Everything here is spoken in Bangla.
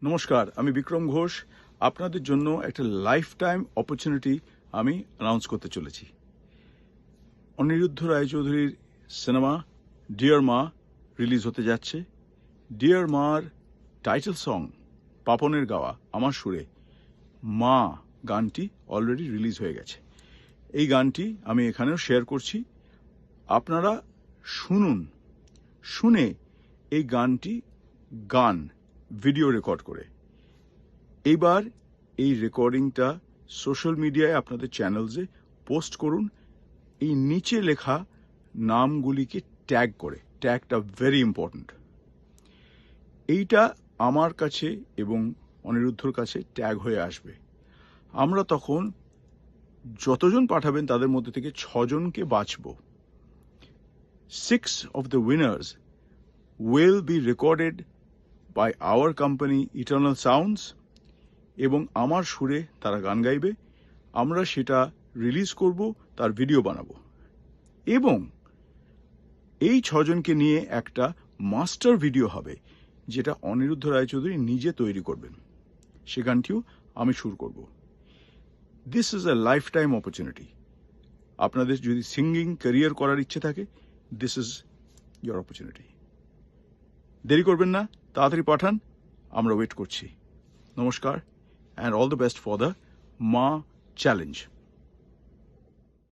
নমস্কার, আমি বিক্রম ঘোষ। আপনাদের জন্য একটা লাইফ টাইম অপরচুনিটি আমি অ্যানাউন্স করতে চলেছি। অনিরুদ্ধ রায়চৌধুরীর সিনেমা ডিয়ার মা রিলিজ হতে যাচ্ছে। ডিয়ার মার টাইটেল সং পাপনের গাওয়া আমার সুরে মা গানটি অলরেডি রিলিজ হয়ে গেছে। এই গানটি আমি এখানেও শেয়ার করছি। আপনারা শুনুন, শুনে এই গানটি ভিডিও রেকর্ড করে এইবার এই রেকর্ডিংটা সোশ্যাল মিডিয়ায় আপনাদের চ্যানেলসে পোস্ট করুন। এই নিচে লেখা নামগুলিকে ট্যাগ করে, ট্যাগটা ভেরি ইম্পর্ট্যান্ট। এইটা আমার কাছে এবং অনিরুদ্ধর কাছে ট্যাগ হয়ে আসবে। আমরা তখন যতজন পাঠাবেন তাদের মধ্যে থেকে 6 জনকে বাছব। 6 of the winners will be recorded by our company Eternal Sounds এবং আমার সুরে তারা গান গাইবে। আমরা সেটা রিলিজ করব, তার ভিডিও বানাবো এবং এই 6 জনকে নিয়ে একটা মাস্টার ভিডিও হবে যেটা অনিরুদ্ধ রায়চৌধুরী নিজে তৈরি করবেন। সে গানটিও আমি সুর করব। This is a life time opportunity. আপনাদের যদি সিঙ্গিং ক্যারিয়ার করার ইচ্ছে থাকে, দিস ইজ ইয়োর অপরচুনিটি। দেরি করবেন না, তাড়াতাড়ি পাঠান, আমরা ওয়েট করছি। নমস্কার and all the best for the Ma Challenge.